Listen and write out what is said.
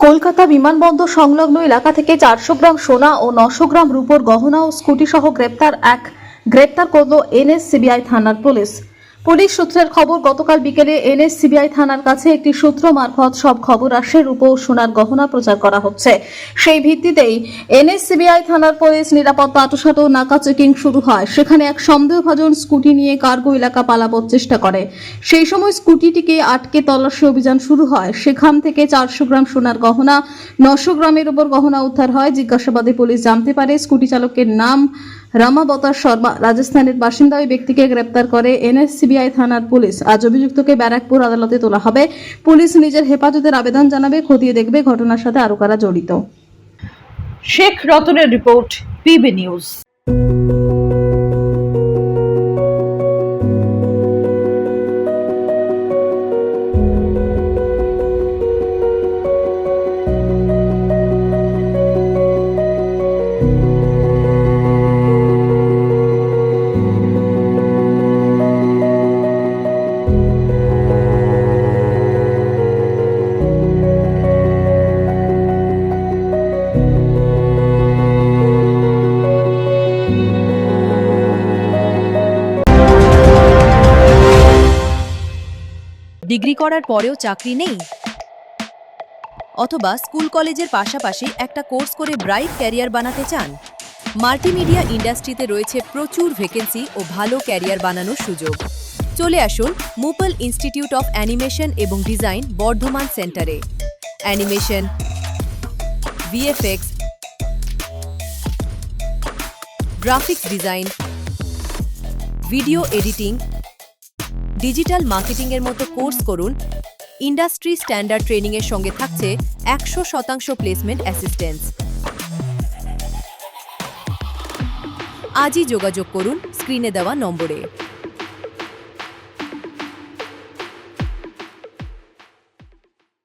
কলকাতা বিমানবন্দর সংলগ্ন এলাকা থেকে 400 গ্রাম সোনা ও 900 গ্রাম রূপোর গহনা ও স্কুটি সহ গ্রেপ্তার করল এনএসসিবিআই থানার পুলিশ। পুলিশ সূত্রের খবর, গতকাল বিকেলে এনএসসিবিআই থানার কাছে একটি সূত্র মারফত সব খবর আসে রূপো ও সোনার গহনা প্রচার করা হচ্ছে। সেই ভিত্তিতেই এনএসসিবিআই থানার পুলিশ নিরাপত্তা আঁটসাঁট ও নাকা চেকিং শুরু হয়। সেখানে এক সন্দেহভাজন স্কুটি নিয়ে কার্গো এলাকা পালাবার চেষ্টা করে। সেই সময় স্কুটিটিকে আটকে তল্লাশি অভিযান শুরু হয়। সেখান থেকে 400 গ্রাম সোনার গহনা, 900 গ্রামের উপর গহনা উদ্ধার হয়। জিজ্ঞাসাবাদে পুলিশ জানতে পারে স্কুটি চালকের নাম রামাবতার শর্মা, রাজস্থানের বাসিন্দা। ওই ব্যক্তিকে গ্রেপ্তার করে এনএসসিবিআই থানার পুলিশ। আজ অভিযুক্তকে ব্যারাকপুর আদালতে তোলা হবে। পুলিশ নিজের হেফাজতের আবেদন জানাবে, খতিয়ে দেখবে ঘটনার সাথে আরো কারা জড়িত। শেখ রতনের রিপোর্ট, পিবি নিউজ। ডিগ্রি করার পরেও চাকরি নেই, অথবা স্কুল কলেজের পাশাপাশি একটা কোর্স করে ব্রাইট ক্যারিয়ার বানাতে চান? মাল্টিমিডিয়া ইন্ডাস্ট্রিতে রয়েছে প্রচুর ভ্যাকেন্সি ও ভালো ক্যারিয়ার বানানোর সুযোগ। চলে আসুন মুপল ইনস্টিটিউট অফ অ্যানিমেশন এবং ডিজাইন বর্ধমান সেন্টারে। Animation, VFX, graphics design, video editing, digital marketing এর মতো কোর্স করুন। ইন্ডাস্ট্রি স্ট্যান্ডার্ড ট্রেনিং এর সঙ্গে থাকছে 100% প্লেসমেন্ট অ্যাসিস্ট্যান্স। আজই যোগাযোগ করুন স্ক্রিনে দেওয়া নম্বরে।